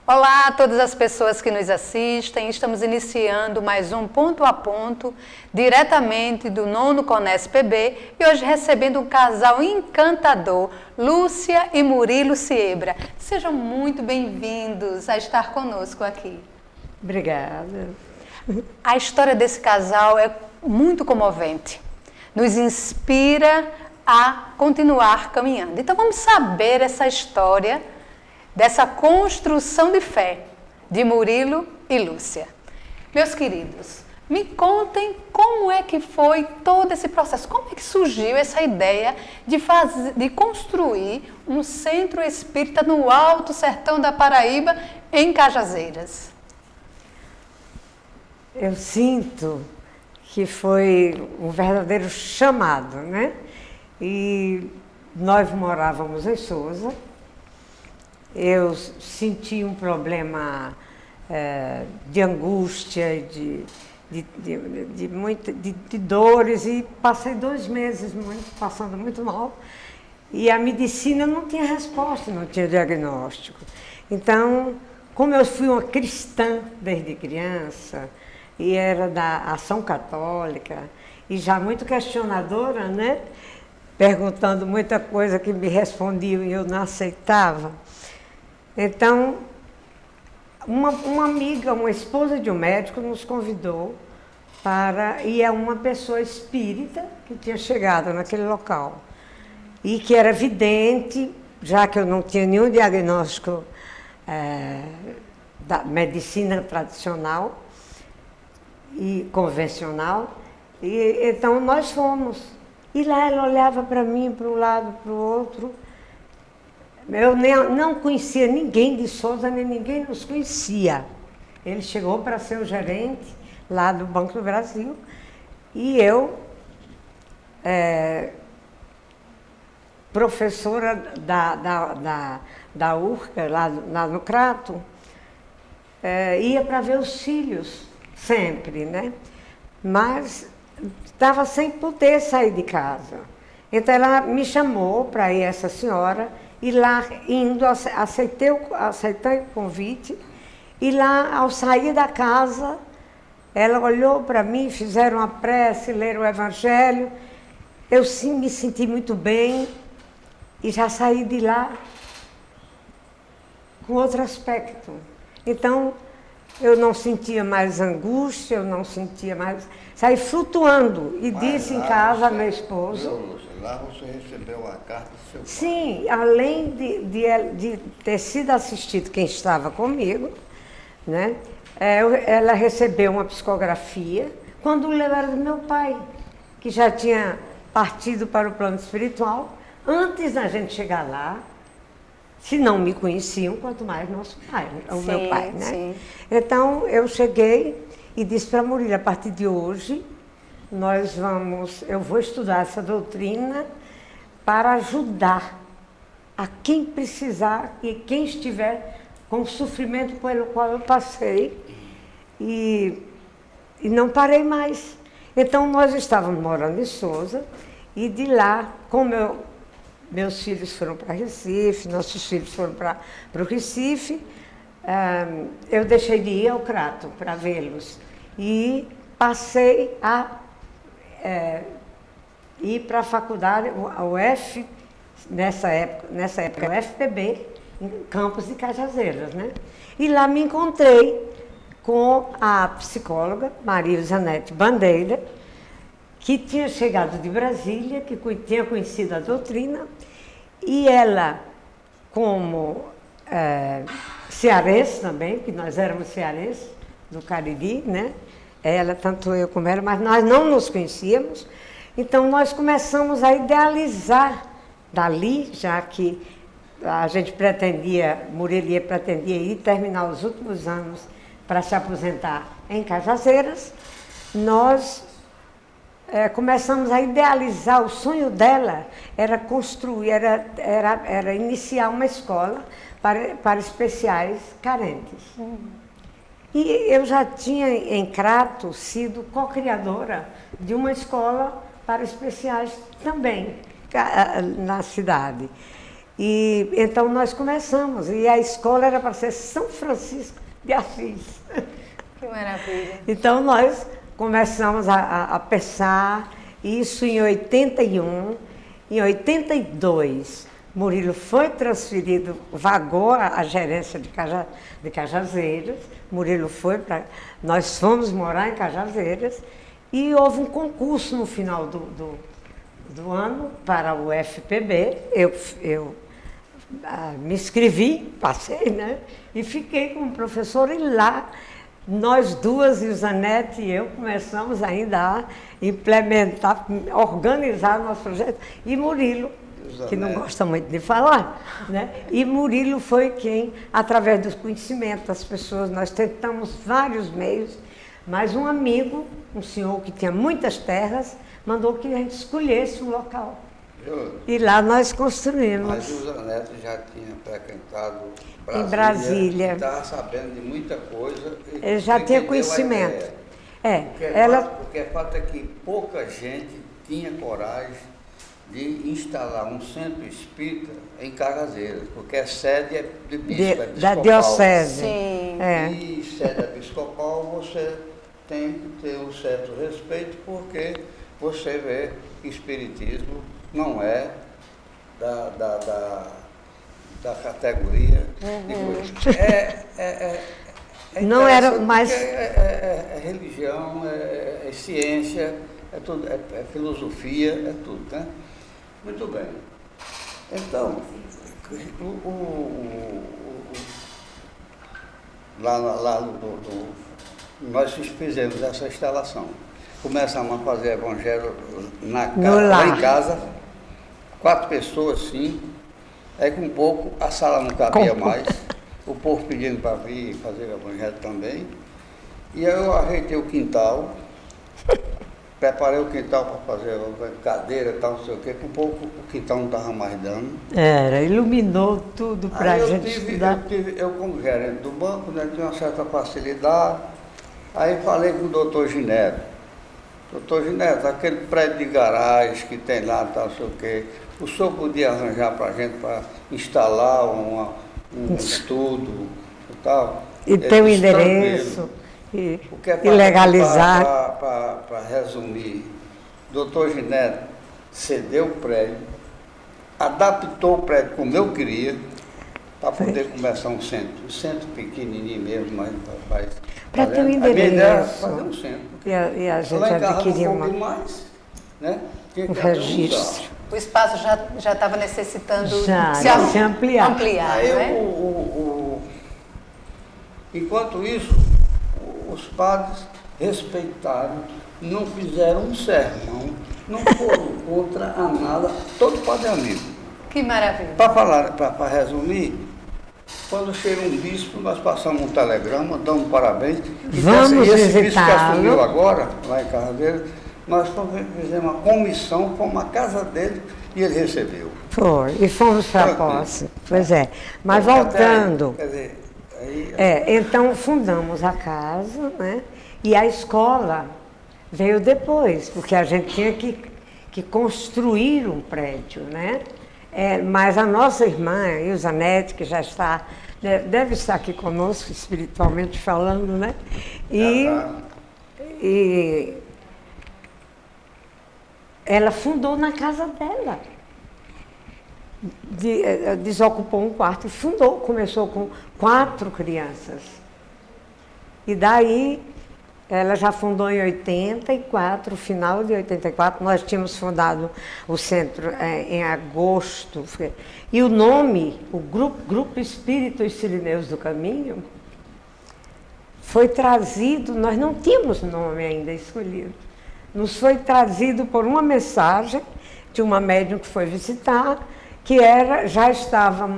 Olá a todas as pessoas que nos assistem. Estamos iniciando mais um Ponto a Ponto, diretamente do 9º Conesc PB, e hoje recebendo um casal encantador, Lúcia e Murilo Siebra. Sejam muito bem-vindos a estar conosco aqui. Obrigada. A história desse casal é muito comovente, nos inspira a continuar caminhando. Então vamos saber essa história dessa construção de fé de Murilo e Lúcia. Meus queridos, me contem como é que foi todo esse processo, como é que surgiu essa ideia de construir um centro espírita no Alto Sertão da Paraíba, em Cajazeiras. Eu sinto que foi um verdadeiro chamado, né? E nós morávamos em Sousa. Eu senti um problema de angústia, de dores, e passei 2 meses passando muito mal. E a medicina não tinha resposta, não tinha diagnóstico. Então, como eu fui uma cristã desde criança, e era da Ação Católica, e já muito questionadora, né? Perguntando muita coisa que me respondiam e eu não aceitava. Então, uma amiga, uma esposa de um médico, nos convidou para ir a uma pessoa espírita que tinha chegado naquele local e que era vidente, já que eu não tinha nenhum diagnóstico da medicina tradicional e convencional. E então nós fomos. E lá ela olhava para mim, para um lado, para o outro. Eu não conhecia ninguém de Sousa, nem ninguém nos conhecia. Ele chegou para ser o gerente lá do Banco do Brasil. E eu, professora da URCA, lá no Crato, ia para ver os filhos, sempre, né? Mas estava sem poder sair de casa. Então ela me chamou para ir, essa senhora, e lá indo, aceitei o convite, e lá, ao sair da casa, ela olhou para mim, fizeram a prece, leram o Evangelho. Eu sim me senti muito bem e já saí de lá com outro aspecto. Então, eu não sentia mais angústia, eu não sentia mais... Saí flutuando e disse em casa a meu esposo... Lá você recebeu a carta do seu pai. Sim, além de ter sido assistido quem estava comigo, né? Ela recebeu uma psicografia quando o era do meu pai, que já tinha partido para o plano espiritual. Antes da gente chegar lá, se não me conheciam, quanto mais nosso pai, meu pai, né? Sim. Então, eu cheguei e disse para a Murilo, a partir de hoje, eu vou estudar essa doutrina para ajudar a quem precisar e quem estiver com o sofrimento pelo qual eu passei. E não parei mais. Então, nós estávamos morando em Sousa, e de lá, meus filhos foram para Recife, nossos filhos foram para o Recife, eu deixei de ir ao Crato para vê-los. E passei a ir para a faculdade, a UF, nessa época o FPB, em Campos de Cajazeiras, né? E lá me encontrei com a psicóloga Maria Zanete Bandeira, que tinha chegado de Brasília, que tinha conhecido a doutrina, e ela, como cearense também, que nós éramos cearenses, do Cariri, né? Ela, tanto eu como ela, mas nós não nos conhecíamos. Então, nós começamos a idealizar dali, já que a gente Murilo pretendia ir terminar os últimos anos para se aposentar em Cajazeiras. Nós começamos a idealizar. O sonho dela era construir, era iniciar uma escola para especiais carentes. E eu já tinha, em Crato, sido co-criadora de uma escola para especiais também, na cidade. E então nós começamos, e a escola era para ser São Francisco de Assis. Que maravilha. Então nós começamos a pensar isso em 81. Em 82, Murilo foi transferido, vagou a gerência de Cajazeiras. Murilo foi para... Nós fomos morar em Cajazeiras e houve um concurso no final do ano para o FPB. Eu me inscrevi, passei, né? E fiquei como professora, e lá nós duas, e o Zanetti e eu, começamos ainda a implementar, organizar o nosso projeto. E Murilo, que não gosta muito de falar, né? E Murilo foi quem, através do conhecimento das pessoas, nós tentamos vários meios, mas um amigo, um senhor que tinha muitas terras, mandou que a gente escolhesse um local. E lá nós construímos. Mas o Zanetti já tinha frequentado Brasília, em Brasília. Estava sabendo de muita coisa. Ele já tinha conhecimento. O que é fato é que pouca gente tinha coragem de instalar um centro espírita em Cajazeiras, porque a sede é de bispo, da diocese. Sim. E sede episcopal você tem que ter um certo respeito, porque você vê que espiritismo não é da categoria de coisa. Não era mais... É religião, é ciência, é tudo, é filosofia, é tudo, né? Muito bem. Então, nós fizemos essa instalação. Começamos a fazer evangelho lá em casa, 4 pessoas, sim. Aí com pouco a sala não cabia mais, o povo pedindo para vir fazer o evangelho também. E aí eu ajeitei o quintal, preparei o quintal para fazer cadeira e tal, não sei o quê. Com pouco o quintal não estava mais dando. Iluminou tudo para a gente estudar. Eu como gerente do banco, né, tinha uma certa facilidade. Aí falei com o doutor Gineto. Doutor Gineto, aquele prédio de garagem que tem lá, tal, não sei o quê, o senhor podia arranjar para a gente para instalar um estudo e tal? E ter o endereço, e legalizar. Para resumir, doutor Gineto cedeu o prédio, adaptou o prédio como eu queria, para poder começar um centro pequenininho mesmo, mas para ter um endereço. A minha ideia era fazer um centro. E a gente adquirir demais, né? Um registro. O espaço já estava necessitando se ampliar. Aí, né? Enquanto isso, os padres respeitaram, não fizeram um sermão, não foram contra a nada, todo padre amigo. Que maravilha. Para resumir, quando chega um bispo, nós passamos um telegrama, damos parabéns. Vamos esse bispo que visitá-lo. assumiu agora, lá em Cajazeiras, nós fizemos uma comissão, fomos à casa dele e ele recebeu. Foi, e fomos para a posse. Pois é. Mas voltando. Quer dizer, então fundamos a casa, né? E a escola veio depois, porque a gente tinha que construir um prédio, né? Mas a nossa irmã, a Zanetti, que já está, deve estar aqui conosco, espiritualmente falando, né? E ela fundou na casa dela. Desocupou um quarto e fundou, começou com 4 crianças. E daí, ela já fundou em 84, final de 84, nós tínhamos fundado o centro em agosto. E o nome, o Grupo Espíritos Sirineus do Caminho, foi trazido, nós não tínhamos nome ainda escolhido, nos foi trazido por uma mensagem de uma médium que foi visitar, que já estava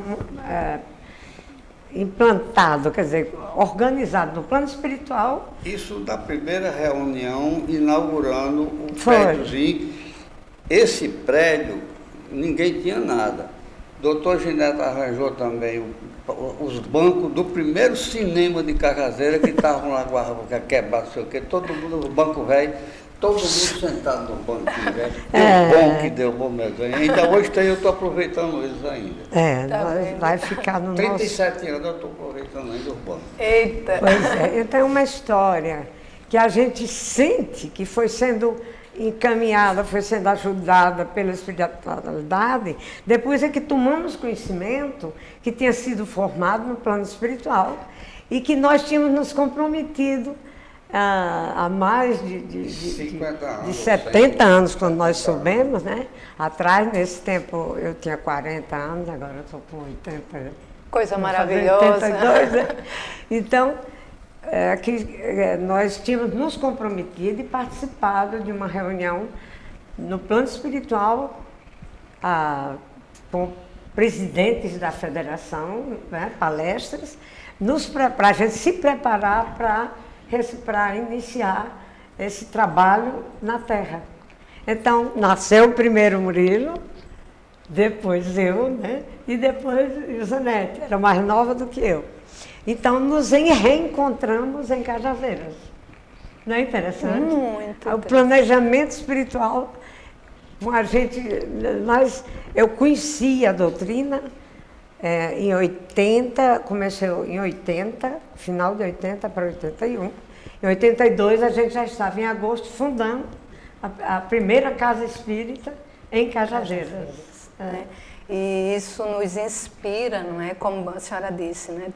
implantado, quer dizer, organizado no plano espiritual. Isso da primeira reunião, inaugurando o prédiozinho. Esse prédio, ninguém tinha nada. Doutor Gineto arranjou também os bancos do primeiro cinema de Cajazeira, que estavam lá quebrados, não sei o quê, todo mundo, o banco velho, todo mundo sentado no banquinho, né? Deu bom que deu bom mesmo. Ainda hoje eu estou aproveitando eles ainda. Vai ficar no 37 anos eu estou aproveitando ainda os bancos. Eita! Pois é, então é uma história que a gente sente que foi sendo encaminhada, foi sendo ajudada pela espiritualidade, depois é que tomamos conhecimento que tinha sido formado no plano espiritual e que nós tínhamos nos comprometido há mais de 70 anos, quando nós soubemos, né? Atrás, nesse tempo, eu tinha 40 anos, agora eu estou com 80. Coisa maravilhosa. 82, né? Então, nós tínhamos nos comprometido e participado de uma reunião no plano espiritual com presidentes da federação, né, palestras, para a gente se preparar para iniciar esse trabalho na Terra. Então, nasceu primeiro Murilo, depois eu, né, e depois Isanete, era mais nova do que eu. Então, nos reencontramos em Cajazeiras. Não é interessante? Muito. O planejamento espiritual, eu conheci a doutrina em 80, começou em 80, final de 80 para 81. Em 82, a gente já estava em agosto fundando a primeira casa espírita em Cajazeiras. E isso nos inspira, não é? Como a senhora disse, né?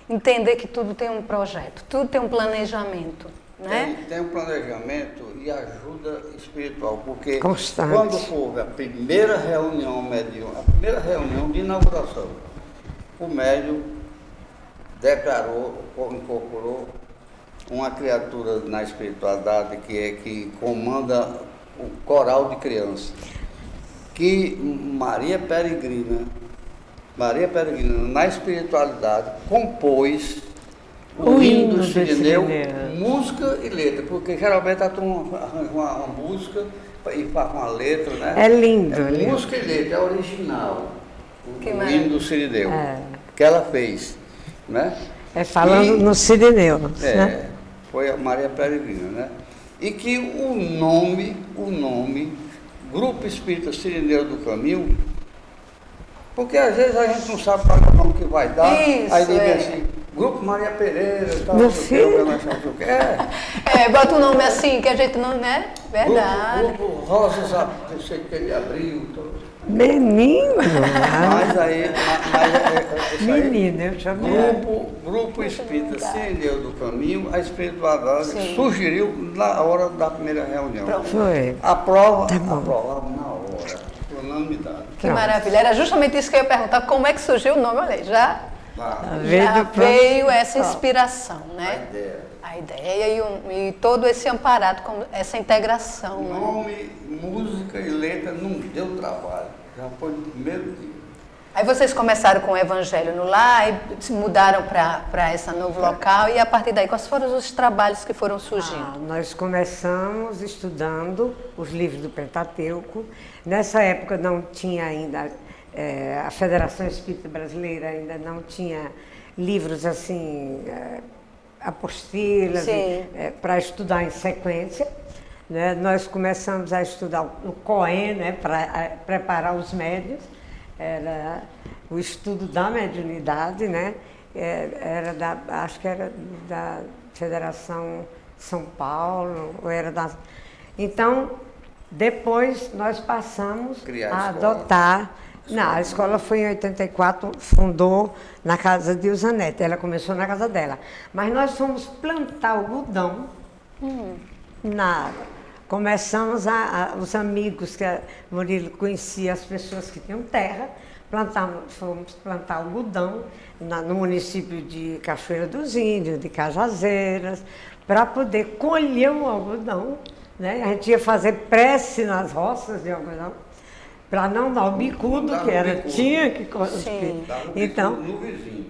Entender que tudo tem um projeto, tudo tem um planejamento, né? Tem um planejamento e ajuda espiritual, porque constante. Quando houve a primeira reunião mediúnica, a primeira reunião de inauguração, o médium declarou, incorporou uma criatura na espiritualidade que comanda o coral de crianças, que Maria Peregrina, na espiritualidade, compôs o hino do Sirineu, música e letra, porque geralmente a turma arranja uma música e faz uma letra, né? É lindo. Música e letra, é original, o hino do Sirineu, que ela fez, né? Falando no Sirineu, né? Foi a Maria Peregrina, né? E que o nome, Grupo Espírita Sirineu do Caminho, porque às vezes a gente não sabe qual é o nome que vai dar, aí diz assim, Grupo Maria Pereira, tal, meu filho. Bota um nome assim, que a gente não, né? Verdade. Grupo Rosas, eu sei que ele abriu. Menino! Menino, eu chamei. Grupo Espírita Sirineu do Caminho, a espiritualidade sugeriu na hora da primeira reunião. Foi. Aprovava na hora, por unanimidade. Que maravilha. Era justamente isso que eu ia perguntar, como é que surgiu o nome, olha aí, já veio essa inspiração, né? A ideia e todo esse amparado, essa integração. Nome, música e letra não deu trabalho, já foi no primeiro dia. Aí vocês começaram com o Evangelho no Lar e se mudaram para esse novo local, e a partir daí, quais foram os trabalhos que foram surgindo? Nós começamos estudando os livros do Pentateuco. Nessa época não tinha ainda, a Federação Espírita Brasileira ainda não tinha livros assim, apostilas para estudar em sequência. Né? Nós começamos a estudar o COEN, né, para preparar os médios. Era o estudo da mediunidade, né? Acho que era da Federação São Paulo, ou era da... Então, depois nós passamos a adotar... Não, a escola foi em 84, fundou na casa de Isanete, ela começou na casa dela. Mas nós fomos plantar algodão Começamos os amigos que Murilo conhecia, as pessoas que tinham terra, fomos plantar algodão no município de Cachoeira dos Índios, de Cajazeiras, para poder colher o algodão, né? A gente ia fazer prece nas roças de algodão, para não dar o bicudo, que era, tinha que... Então, no vizinho.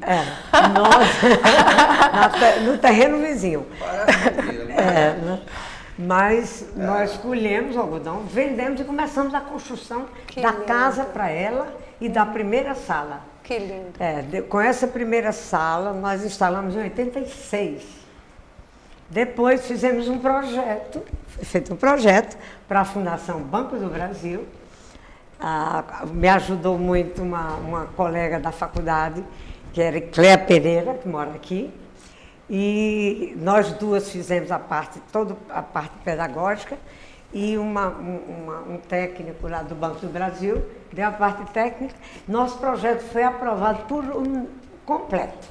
No terreno vizinho. Parece Mas nós colhemos o algodão, vendemos e começamos a construção da casa para ela e da primeira sala. Que lindo. Com essa primeira sala, nós instalamos em 86. Depois fizemos um projeto, foi feito um projeto para a Fundação Banco do Brasil. Me ajudou muito uma colega da faculdade, que era Cléa Pereira, que mora aqui. E nós duas fizemos toda a parte pedagógica, e um técnico lá do Banco do Brasil deu a parte técnica. Nosso projeto foi aprovado por completo.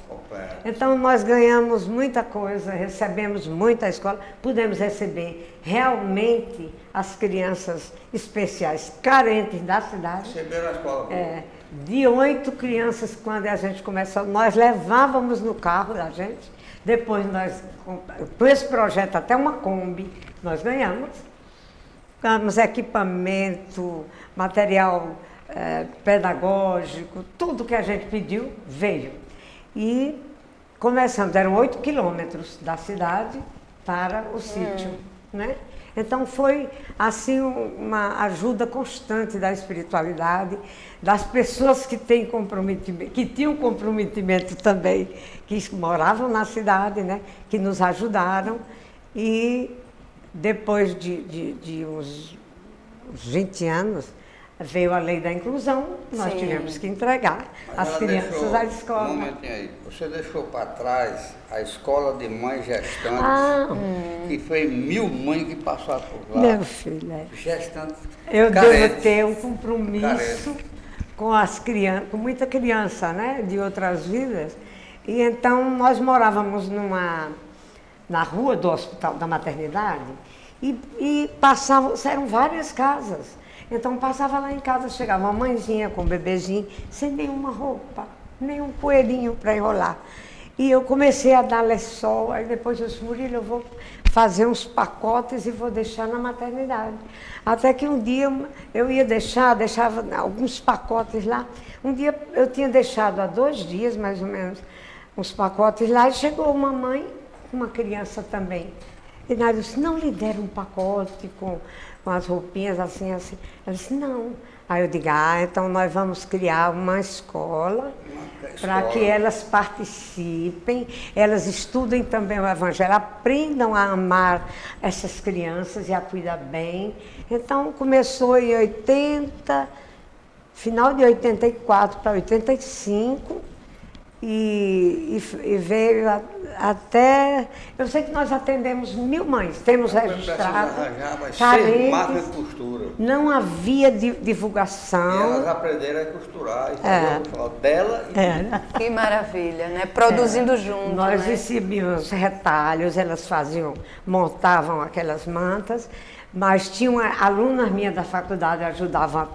Então nós ganhamos muita coisa, recebemos muita escola, pudemos receber realmente as crianças especiais carentes da cidade. Receberam a escola. De 8 crianças, quando a gente começou, nós levávamos no carro da gente. Depois nós, com esse projeto, até uma Kombi, nós ganhamos equipamento, material pedagógico, tudo que a gente pediu veio. E começamos, eram 8 quilômetros da cidade para o sítio, né? Então foi assim uma ajuda constante da espiritualidade, das pessoas que têm comprometimento, que tinham comprometimento também, que moravam na cidade, né? Que nos ajudaram. E depois de uns 20 anos, veio a lei da inclusão, nós tivemos que entregar as crianças à escola. Um momentinho aí, você deixou para trás a escola de mães gestantes, que foi 1000 mães que passaram por lá. Meu filho, gestantes eu carentes, devo ter um compromisso com as crianças, com muita criança, né, de outras vidas. E então nós morávamos na rua do Hospital da Maternidade e eram várias casas. Então passava lá em casa, chegava uma mãezinha com um bebezinho, sem nenhuma roupa, nenhum poeirinho para enrolar. E eu comecei a dar lençol, aí depois eu disse, Murilo, eu vou fazer uns pacotes e vou deixar na maternidade. Até que um dia eu ia deixava alguns pacotes lá. Um dia eu tinha deixado há 2 dias, mais ou menos, uns pacotes lá, e chegou uma mãe, uma criança também. E nós disse, não lhe deram um pacote com as roupinhas assim. Ela disse, não. Aí eu digo, então nós vamos criar uma escola para que elas participem, elas estudem também o Evangelho, aprendam a amar essas crianças e a cuidar bem. Então começou em final de 84 para 85, e veio até... Eu sei que nós atendemos 1000 mães, temos registrado, carentes, costura. Não havia divulgação. E elas aprenderam a costurar, e falar dela. Que maravilha, né? Produzindo junto, nós né? recebíamos retalhos, elas montavam aquelas mantas, mas tinham alunas minhas da faculdade ajudavam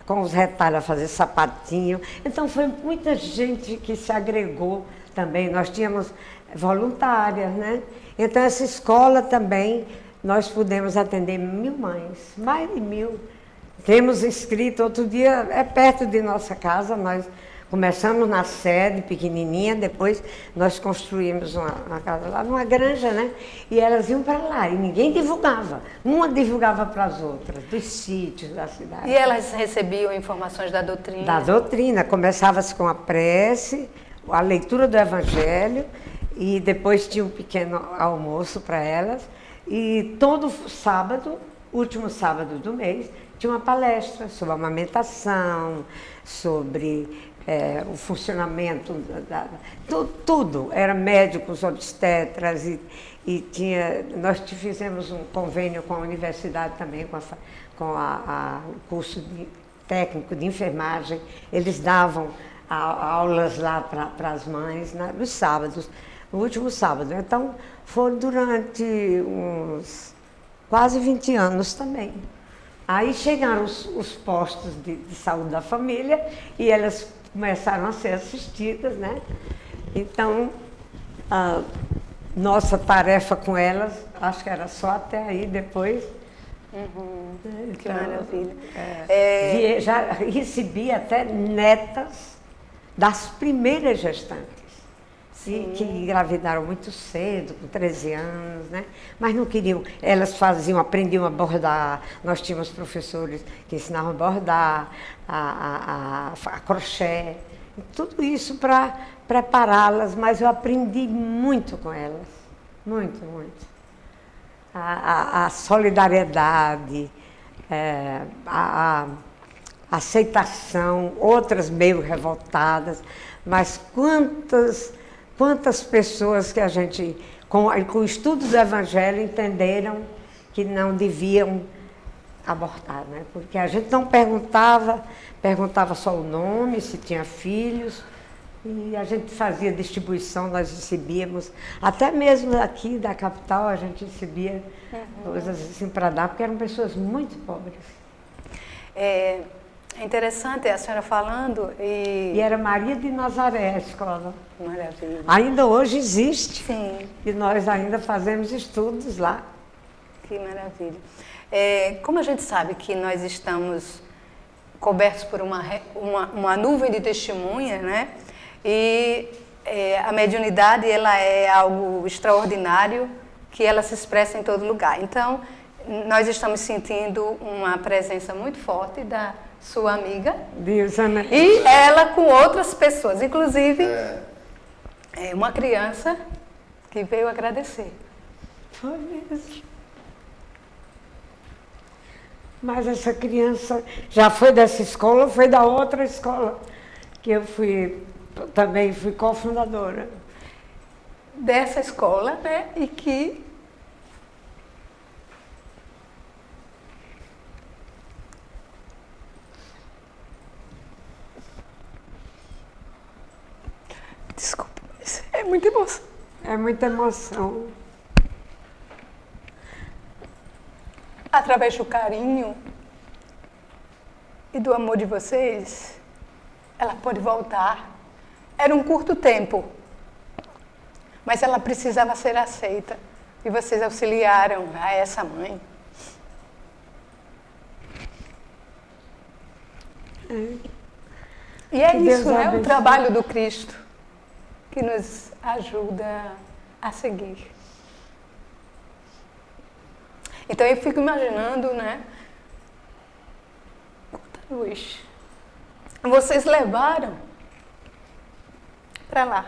com os retalhos a fazer sapatinho. Então foi muita gente que se agregou também. Nós tínhamos voluntárias, né? Então essa escola também, nós pudemos atender 1000 mães, mais de 1000. Temos inscrito, outro dia, é perto de nossa casa, nós começamos na sede pequenininha, depois nós construímos uma casa lá, numa granja, né? E elas iam para lá e ninguém divulgava. Uma divulgava para as outras, dos sítios da cidade. E elas recebiam informações da doutrina? Da doutrina. Começava-se com a prece, a leitura do Evangelho, e depois tinha um pequeno almoço para elas. E todo sábado, último sábado do mês, tinha uma palestra sobre a amamentação, sobre o funcionamento, tudo. Era médicos, obstetras, e nós fizemos um convênio com a universidade também, com o curso técnico de enfermagem. Eles davam aulas lá para as mães, nos sábados, no último sábado. Então, foram durante uns quase 20 anos também. Aí chegaram os postos de saúde da família e elas começaram a ser assistidas, né? Então, a nossa tarefa com elas, acho que era só até aí, depois. Que maravilha. Já recebi até netas das primeiras gestantes. Que engravidaram muito cedo, com 13 anos, né? Mas não queriam, elas aprendiam a bordar, nós tínhamos professores que ensinavam a bordar, a crochê, tudo isso para prepará-las, mas eu aprendi muito com elas, muito, muito. a solidariedade, a aceitação, outras meio revoltadas, mas quantas pessoas que a gente, com o estudo do Evangelho, entenderam que não deviam abortar, né? Porque a gente não perguntava só o nome, se tinha filhos, e a gente fazia distribuição, nós recebíamos, até mesmo aqui da capital a gente recebia coisas assim para dar, porque eram pessoas muito pobres. É interessante a senhora falando E era Maria de Nazaré a escola. Maravilha. Ainda hoje existe. Sim. E nós ainda fazemos estudos lá. Que maravilha. Como a gente sabe que nós estamos cobertos por uma nuvem de testemunhas, né? E a mediunidade, ela é algo extraordinário, que ela se expressa em todo lugar. Então, nós estamos sentindo uma presença muito forte da sua amiga. Deus, né? E ela com outras pessoas, inclusive uma criança que veio agradecer. Foi mesmo. Mas essa criança já foi dessa escola, foi da outra escola, que eu também fui cofundadora. Dessa escola, né? E que desculpa, mas é muita emoção. É muita emoção. Através do carinho e do amor de vocês, ela pôde voltar. Era um curto tempo, mas ela precisava ser aceita. E vocês auxiliaram a essa mãe. E é isso, né? O trabalho do Cristo que nos ajuda a seguir. Então eu fico imaginando, né? Quanta luz vocês levaram para lá.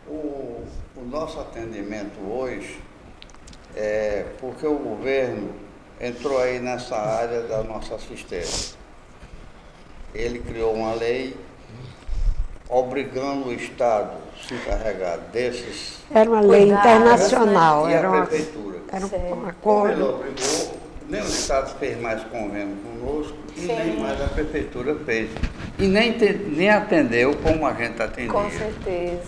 O nosso atendimento hoje é porque o governo entrou aí nessa área da nossa assistência. Ele criou uma lei obrigando o Estado a se encarregar desses. Era uma lei internacional, E era a prefeitura. Era um Como ele acordo. obrigou, nem o Estado fez mais convênio conosco e nem mais a prefeitura fez. E nem atendeu como a gente atendia. Com certeza.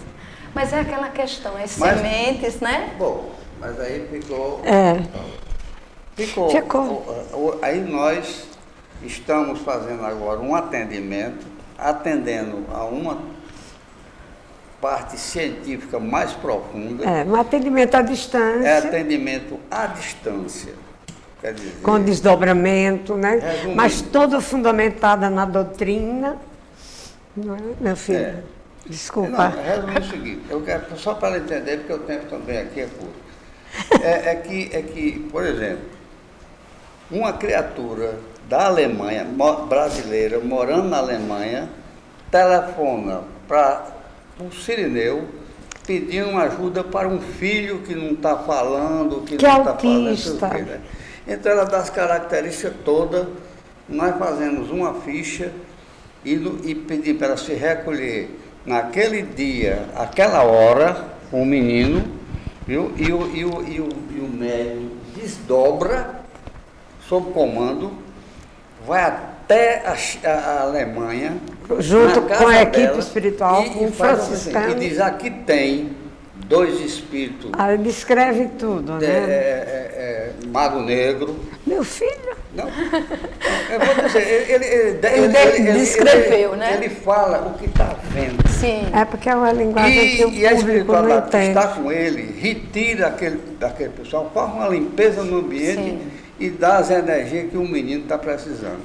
Mas é aquela questão, as sementes, né? Bom, mas aí ficou. Ficou. Aí nós estamos fazendo agora um atendimento, atendendo a uma parte científica mais profunda. Um atendimento à distância. É atendimento à distância. Quer dizer, com desdobramento, né? Resumindo. Mas toda fundamentada na doutrina. Não é, meu filho? Desculpa. Não, resumindo o seguinte, eu quero, só para ela entender, porque o tempo também aqui é curto. É que, por exemplo, uma criatura da Alemanha, brasileira, morando na Alemanha, telefona para o Cirineu pedindo ajuda para um filho que não está falando, que não está autista. falando. Né? Então ela dá as características todas, nós fazemos uma ficha e pedimos para ela se recolher naquele dia, aquela hora, com o menino, viu? E o médico desdobra, sob comando, vai até a Alemanha, junto com a equipe dela, espiritual, com o franciscano. E diz, aqui tem 2 espíritos. Ele descreve tudo, né? Mago Negro. Meu filho. Não, eu vou dizer, Ele descreveu, né? Ele fala o que está vendo. Sim. É porque é uma linguagem que o E a público não espiritualidade entende. está com ele, retira daquele pessoal, faz uma limpeza no ambiente. Sim. E dá as energias que o menino está precisando.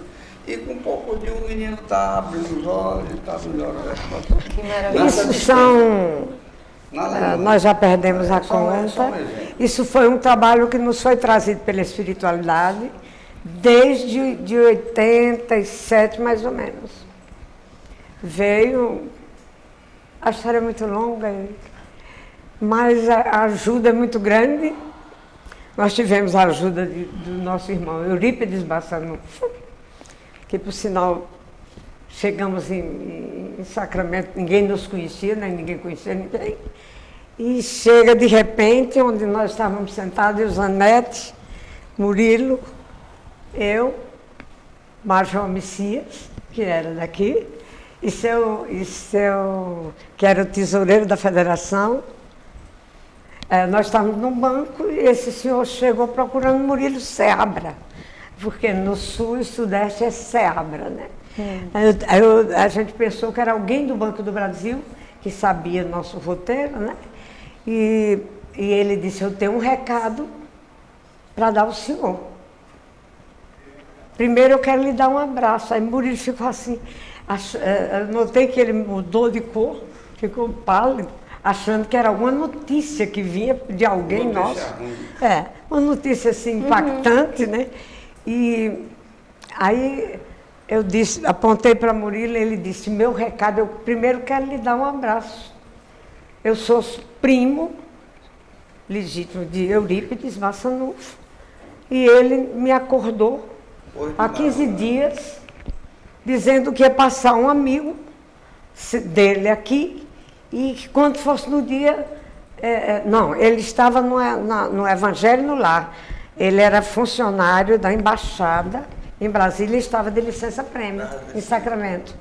E com um pouco de o menino está abrindo os olhos, está melhorando a situação. Que maravilha. Isso são... Na nós já perdemos a só um conta. exemplo. Isso foi um trabalho que nos foi trazido pela espiritualidade desde de 87, mais ou menos. Veio... A história é muito longa, mas a ajuda é muito grande. Nós tivemos a ajuda do nosso irmão Eurípides Bassanufo, que, por sinal, chegamos em Sacramento, ninguém nos conhecia, nem ninguém conhecia ninguém. E chega de repente, onde nós estávamos sentados, e o Zanetti, Murilo, eu, Major Messias, que era daqui, que era o tesoureiro da federação. Nós estávamos num banco e esse senhor chegou procurando Murilo Seabra, porque no sul e sudeste é Seabra, né? Aí a gente pensou que era alguém do Banco do Brasil, que sabia nosso roteiro, né? E ele disse, eu tenho um recado para dar ao senhor. Primeiro eu quero lhe dar um abraço. Aí Murilo ficou assim, eu notei que ele mudou de cor, ficou pálido, achando que era alguma notícia que vinha de alguém nosso. Uma notícia assim impactante, né? E aí eu disse, apontei para Murilo, ele disse, meu recado, eu primeiro quero lhe dar um abraço. Eu sou primo legítimo de Eurípides Bassanufo e ele me acordou há 15 dias dizendo que ia passar um amigo dele aqui e que quando fosse no dia... não, ele estava no Evangelho no Lar. Ele era funcionário da embaixada em Brasília e estava de licença-prêmio em Sacramento.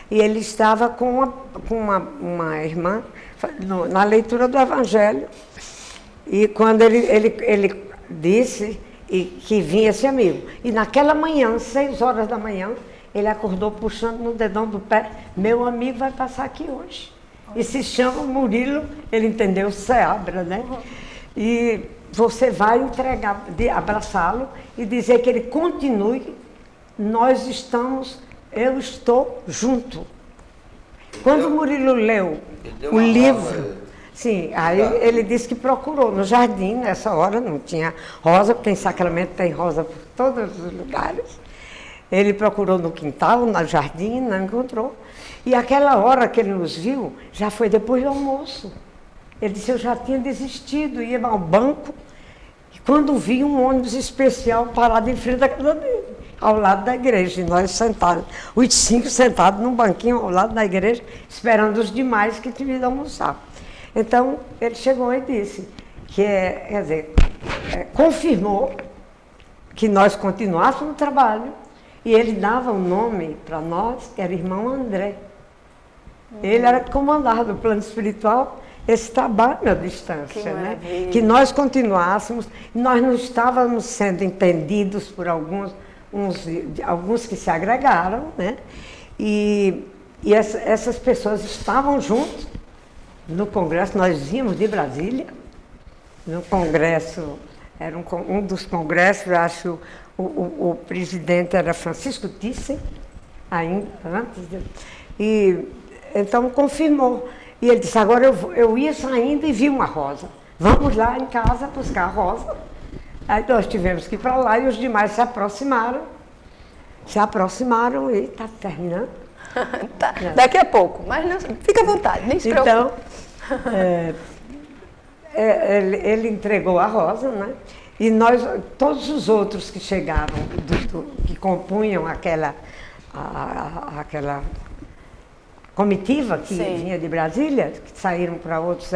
E ele estava com uma irmã na leitura do Evangelho. E quando ele disse que vinha esse amigo. E naquela manhã, 6 horas da manhã, ele acordou puxando no dedão do pé, meu amigo vai passar aqui hoje. E se chama Murilo, ele entendeu, Seabra, né? E você vai entregar, abraçá-lo e dizer que ele continue, eu estou junto. Quando o Murilo leu o livro, sim, aí ele disse que procurou no jardim, nessa hora não tinha rosa, porque em Sacramento tem rosa por todos os lugares. Ele procurou no quintal, no jardim, não encontrou. E aquela hora que ele nos viu, já foi depois do almoço. Ele disse, eu já tinha desistido, ia ao banco, e quando vi um ônibus especial parado em frente da casa dele, ao lado da igreja, e nós sentados, os 5 sentados num banquinho ao lado da igreja, esperando os demais que tinham ido almoçar. Então, ele chegou e disse que, confirmou que nós continuássemos o trabalho, e ele dava um nome para nós, que era irmão André. Ele era que comandava do plano espiritual esse trabalho à distância, né? Que nós continuássemos, nós não estávamos sendo entendidos por alguns que se agregaram, né? E essas pessoas estavam juntos no congresso, nós vínhamos de Brasília, no congresso, era um dos congressos, eu acho, o presidente era Francisco Thyssen, ainda antes dele, e então confirmou. E ele disse, agora eu ia saindo e vi uma rosa. Vamos lá em casa buscar a rosa. Aí nós tivemos que ir para lá e os demais se aproximaram e está terminando. Tá. Daqui a pouco, mas não, fica à vontade, nem se preocupe. Então, ele entregou a rosa, né? E nós, todos os outros que chegaram, que compunham aquela comitiva que vinha de Brasília, que saíram para outros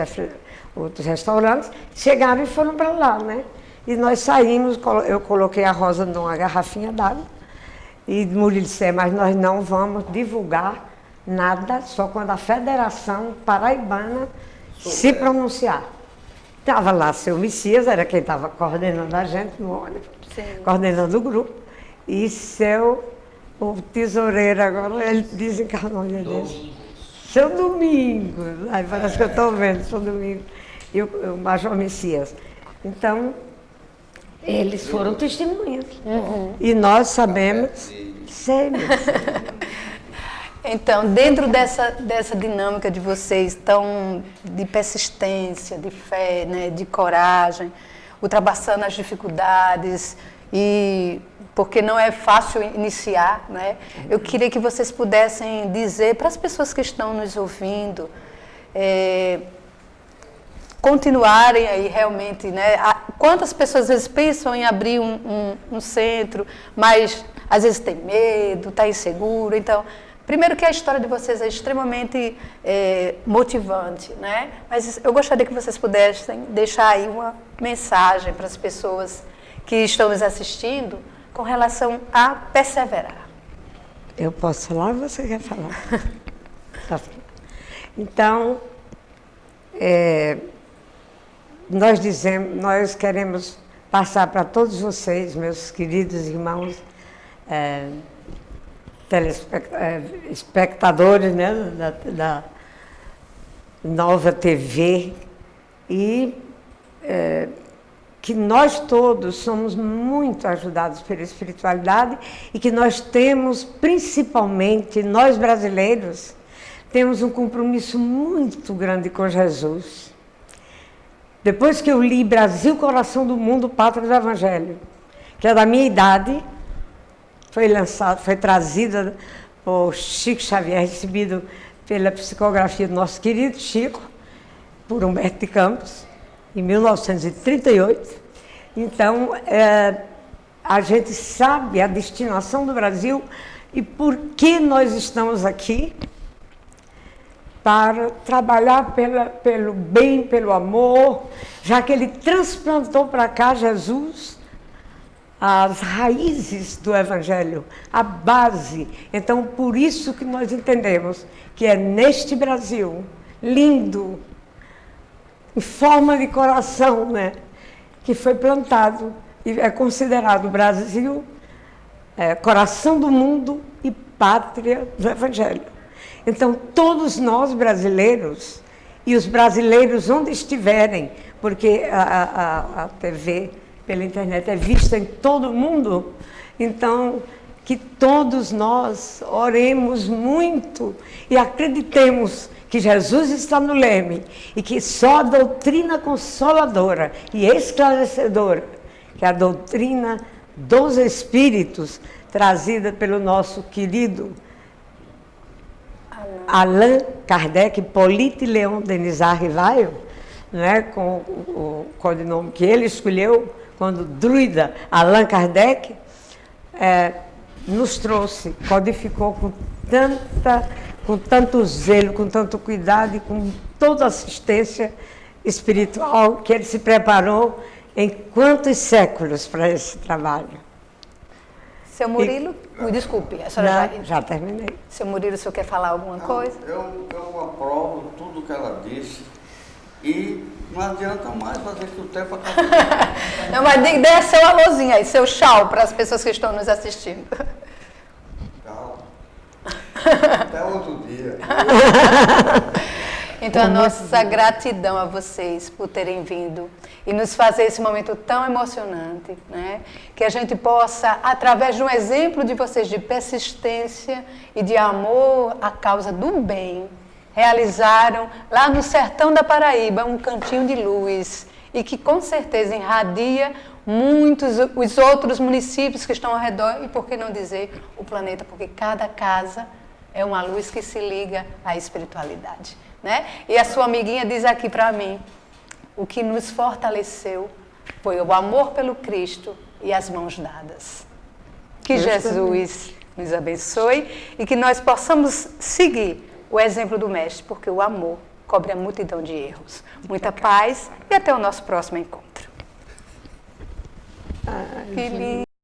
restaurantes, chegaram e foram para lá, né? E nós saímos, eu coloquei a rosa numa garrafinha d'água e Murilo disse, mas nós não vamos divulgar nada, só quando a Federação Paraibana se pronunciar. Estava lá seu Messias, era quem estava coordenando a gente no ônibus, coordenando o grupo, e o tesoureiro agora, ele desencarnou dele. Seu Domingos, aí parece que eu estou vendo, seu Domingos, e o Major Messias. Então, eles foram testemunhas. E nós sabemos, Então, dentro dessa dinâmica de vocês, de persistência, de fé, né, de coragem, ultrapassando as dificuldades, porque não é fácil iniciar, né? Eu queria que vocês pudessem dizer para as pessoas que estão nos ouvindo, continuarem aí realmente, né? quantas pessoas às vezes pensam em abrir um centro, mas às vezes tem medo, está inseguro. Então, primeiro que a história de vocês é extremamente motivante, né? Mas eu gostaria que vocês pudessem deixar aí uma mensagem para as pessoas que estão nos assistindo com relação a perseverar. Eu posso falar ou você quer falar? Então, nós queremos passar para todos vocês, meus queridos irmãos, espectadores, né, da Nova TV, e que nós todos somos muito ajudados pela espiritualidade e que nós temos, principalmente nós brasileiros, temos um compromisso muito grande com Jesus. Depois que eu li Brasil, Coração do Mundo, Pátria do Evangelho, que é da minha idade, foi trazida por Chico Xavier, recebido pela psicografia do nosso querido Chico, por Humberto de Campos, em 1938. Então, a gente sabe a destinação do Brasil e por que nós estamos aqui, para trabalhar pelo bem, pelo amor, já que ele transplantou para cá, Jesus, as raízes do Evangelho, a base. Então, por isso que nós entendemos que é neste Brasil, lindo, em forma de coração, né, que foi plantado e é considerado o Brasil coração do mundo e pátria do Evangelho. Então, todos nós brasileiros, e os brasileiros onde estiverem, porque a TV pela internet é vista em todo o mundo, então, que todos nós oremos muito e acreditemos que Jesus está no leme e que só a doutrina consoladora e esclarecedora, que é a doutrina dos Espíritos, trazida pelo nosso querido Allan Kardec, Hippolyte Léon Denis Rivail, né, com o codinome que ele escolheu, quando druida Allan Kardec, nos trouxe, codificou com tanto zelo, com tanto cuidado e com toda a assistência espiritual que ele se preparou em quantos séculos para esse trabalho. Seu Murilo, desculpe, a senhora já terminei. Seu Murilo, o senhor quer falar alguma coisa? Eu aprovo tudo que ela disse e não adianta mais fazer que o tempo acabou. Não, mas dê seu alôzinho aí, seu tchau para as pessoas que estão nos assistindo. Tchau. Até outro dia. Então, a nossa gratidão a vocês por terem vindo e nos fazer esse momento tão emocionante, né? Que a gente possa, através de um exemplo de vocês de persistência e de amor à causa do bem, realizaram lá no sertão da Paraíba um cantinho de luz e que com certeza irradia muitos os outros municípios que estão ao redor e, por que não dizer, o planeta, porque cada casa é uma luz que se liga à espiritualidade. Né? E a sua amiguinha diz aqui para mim, o que nos fortaleceu foi o amor pelo Cristo e as mãos dadas. Que Jesus nos abençoe e que nós possamos seguir o exemplo do Mestre, porque o amor cobre a multidão de erros. Muita paz e até o nosso próximo encontro. Que lindo!